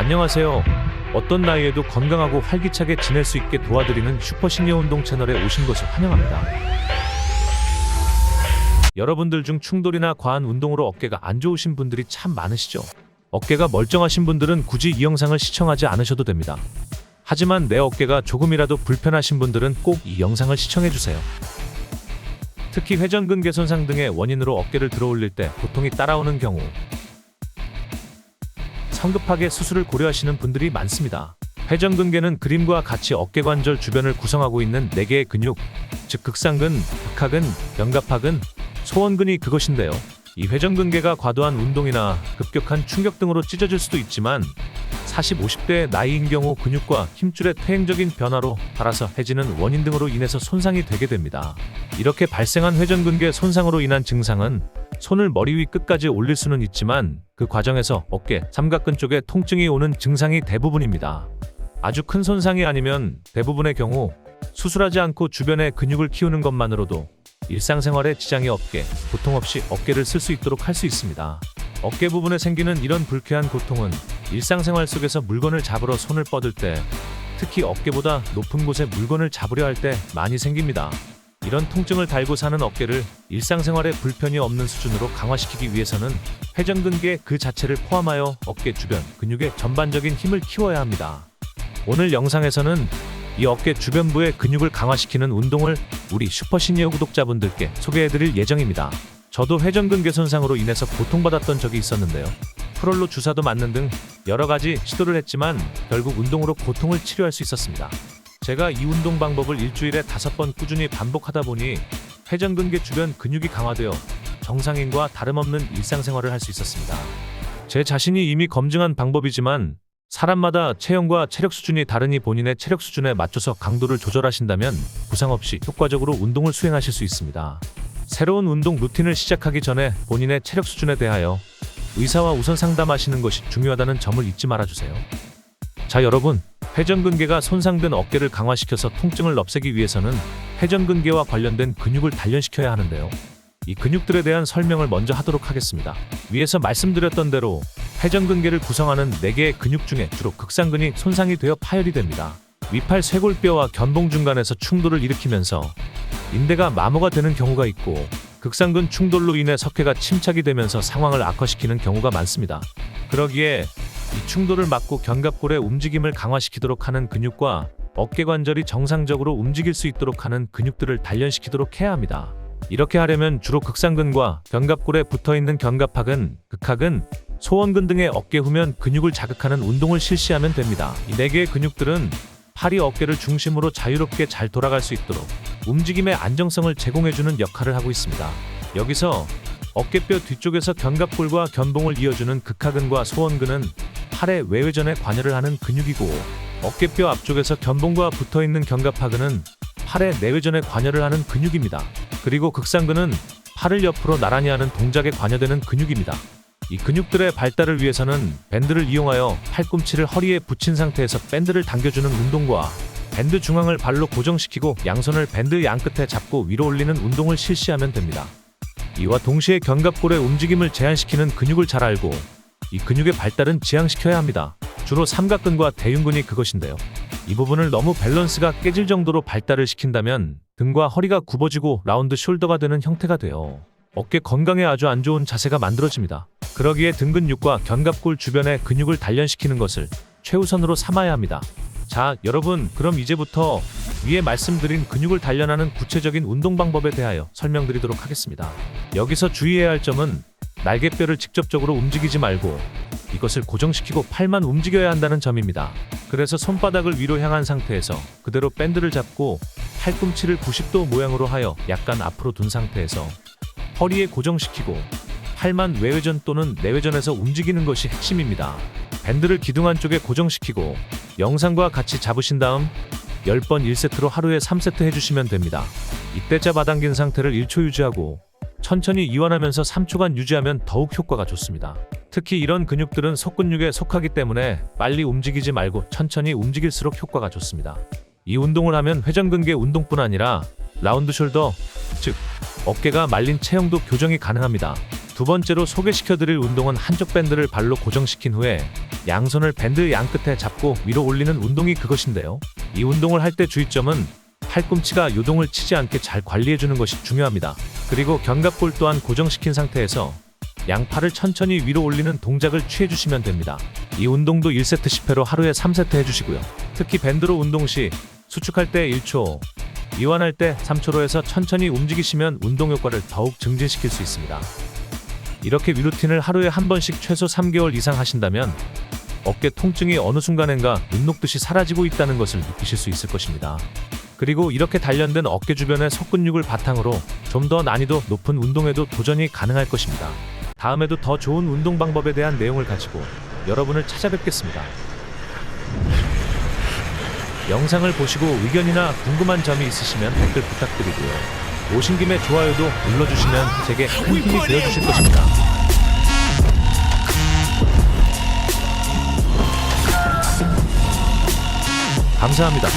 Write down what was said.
안녕하세요. 어떤 나이에도 건강하고 활기차게 지낼 수 있게 도와드리는 슈퍼시니어 운동 채널에 오신 것을 환영합니다. 여러분들 중 충돌이나 과한 운동으로 어깨가 안 좋으신 분들이 참 많으시죠? 어깨가 멀쩡하신 분들은 굳이 이 영상을 시청하지 않으셔도 됩니다. 하지만 내 어깨가 조금이라도 불편하신 분들은 꼭 이 영상을 시청해주세요. 특히 회전근개 손상 등의 원인으로 어깨를 들어올릴 때 고통이 따라오는 경우 성급하게 수술을 고려하시는 분들이 많습니다. 회전근개는 그림과 같이 어깨관절 주변을 구성하고 있는 4개의 근육, 즉 극상근, 극하근, 견갑하근, 소원근이 그것인데요. 이 회전근개가 과도한 운동이나 급격한 충격 등으로 찢어질 수도 있지만 40, 50대의 나이인 경우 근육과 힘줄의 퇴행적인 변화로 닳아서 해지는 원인 등으로 인해서 손상이 되게 됩니다. 이렇게 발생한 회전근개 손상으로 인한 증상은 손을 머리 위 끝까지 올릴 수는 있지만 그 과정에서 어깨, 삼각근 쪽에 통증이 오는 증상이 대부분입니다. 아주 큰 손상이 아니면 대부분의 경우 수술하지 않고 주변의 근육을 키우는 것만으로도 일상생활에 지장이 없게 고통 없이 어깨를 쓸 수 있도록 할 수 있습니다. 어깨 부분에 생기는 이런 불쾌한 고통은 일상생활 속에서 물건을 잡으러 손을 뻗을 때, 특히 어깨보다 높은 곳에 물건을 잡으려 할 때 많이 생깁니다. 이런 통증을 달고 사는 어깨를 일상생활에 불편이 없는 수준으로 강화시키기 위해서는 회전근개 그 자체를 포함하여 어깨 주변 근육의 전반적인 힘을 키워야 합니다. 오늘 영상에서는 이 어깨 주변부의 근육을 강화시키는 운동을 우리 슈퍼시니어 구독자분들께 소개해드릴 예정입니다. 저도 회전근개 손상으로 인해서 고통받았던 적이 있었는데요. 프롤로 주사도 맞는 등 여러 가지 시도를 했지만 결국 운동으로 고통을 치료할 수 있었습니다. 제가 이 운동 방법을 일주일에 5번 꾸준히 반복하다 보니 회전근개 주변 근육이 강화되어 정상인과 다름없는 일상생활을 할 수 있었습니다. 제 자신이 이미 검증한 방법이지만 사람마다 체형과 체력 수준이 다르니 본인의 체력 수준에 맞춰서 강도를 조절하신다면 부상 없이 효과적으로 운동을 수행하실 수 있습니다. 새로운 운동 루틴을 시작하기 전에 본인의 체력 수준에 대하여 의사와 우선 상담하시는 것이 중요하다는 점을 잊지 말아주세요. 자, 여러분, 회전근개가 손상된 어깨를 강화시켜서 통증을 없애기 위해서는 회전근개와 관련된 근육을 단련시켜야 하는데요. 이 근육들에 대한 설명을 먼저 하도록 하겠습니다. 위에서 말씀드렸던 대로 회전근개를 구성하는 4개의 근육 중에 주로 극상근이 손상이 되어 파열이 됩니다. 위팔 쇄골뼈와 견봉 중간에서 충돌을 일으키면서 인대가 마모가 되는 경우가 있고, 극상근 충돌로 인해 석회가 침착이 되면서 상황을 악화시키는 경우가 많습니다. 그러기에 이 충돌을 막고 견갑골의 움직임을 강화시키도록 하는 근육과 어깨관절이 정상적으로 움직일 수 있도록 하는 근육들을 단련시키도록 해야 합니다. 이렇게 하려면 주로 극상근과 견갑골에 붙어있는 견갑하근, 극하근, 소원근 등의 어깨 후면 근육을 자극하는 운동을 실시하면 됩니다. 이 4개의 근육들은 팔이 어깨를 중심으로 자유롭게 잘 돌아갈 수 있도록 움직임의 안정성을 제공해주는 역할을 하고 있습니다. 여기서 어깨뼈 뒤쪽에서 견갑골과 견봉을 이어주는 극하근과 소원근은 팔의 외회전에 관여를 하는 근육이고, 어깨뼈 앞쪽에서 견봉과 붙어있는 견갑하근은 팔의 내회전에 관여를 하는 근육입니다. 그리고 극상근은 팔을 옆으로 나란히 하는 동작에 관여되는 근육입니다. 이 근육들의 발달을 위해서는 밴드를 이용하여 팔꿈치를 허리에 붙인 상태에서 밴드를 당겨주는 운동과 밴드 중앙을 발로 고정시키고 양손을 밴드 양끝에 잡고 위로 올리는 운동을 실시하면 됩니다. 이와 동시에 견갑골의 움직임을 제한시키는 근육을 잘 알고 이 근육의 발달은 지향시켜야 합니다. 주로 삼각근과 대흉근이 그것인데요. 이 부분을 너무 밸런스가 깨질 정도로 발달을 시킨다면 등과 허리가 굽어지고 라운드 숄더가 되는 형태가 돼요. 어깨 건강에 아주 안 좋은 자세가 만들어집니다. 그러기에 등 근육과 견갑골 주변의 근육을 단련시키는 것을 최우선으로 삼아야 합니다. 자, 여러분, 그럼 이제부터 위에 말씀드린 근육을 단련하는 구체적인 운동 방법에 대하여 설명드리도록 하겠습니다. 여기서 주의해야 할 점은 날개뼈를 직접적으로 움직이지 말고 이것을 고정시키고 팔만 움직여야 한다는 점입니다. 그래서 손바닥을 위로 향한 상태에서 그대로 밴드를 잡고 팔꿈치를 90도 모양으로 하여 약간 앞으로 둔 상태에서 허리에 고정시키고 팔만 외회전 또는 내회전에서 움직이는 것이 핵심입니다. 밴드를 기둥 안쪽에 고정시키고 영상과 같이 잡으신 다음 10번 1세트로 하루에 3세트 해주시면 됩니다. 이때 잡아당긴 상태를 1초 유지하고 천천히 이완하면서 3초간 유지하면 더욱 효과가 좋습니다. 특히 이런 근육들은 속근육에 속하기 때문에 빨리 움직이지 말고 천천히 움직일수록 효과가 좋습니다. 이 운동을 하면 회전근개 운동뿐 아니라 라운드 숄더, 즉 어깨가 말린 체형도 교정이 가능합니다. 두 번째로 소개시켜드릴 운동은 한쪽 밴드를 발로 고정시킨 후에 양손을 밴드 양끝에 잡고 위로 올리는 운동이 그것인데요. 이 운동을 할 때 주의점은 팔꿈치가 요동을 치지 않게 잘 관리해주는 것이 중요합니다. 그리고 견갑골 또한 고정시킨 상태에서 양팔을 천천히 위로 올리는 동작을 취해주시면 됩니다. 이 운동도 1세트 10회로 하루에 3세트 해주시고요. 특히 밴드로 운동 시 수축할 때 1초, 이완할 때 3초로 해서 천천히 움직이시면 운동 효과를 더욱 증진시킬 수 있습니다. 이렇게 위루틴을 하루에 한 번씩 최소 3개월 이상 하신다면 어깨 통증이 어느 순간엔가 눈 녹듯이 사라지고 있다는 것을 느끼실 수 있을 것입니다. 그리고 이렇게 단련된 어깨 주변의 속근육을 바탕으로 좀 더 난이도 높은 운동에도 도전이 가능할 것입니다. 다음에도 더 좋은 운동 방법에 대한 내용을 가지고 여러분을 찾아뵙겠습니다. 영상을 보시고 의견이나 궁금한 점이 있으시면 댓글 부탁드리고요. 오신 김에 좋아요도 눌러주시면 제게 큰 힘이 되어주실 것입니다. 감사합니다.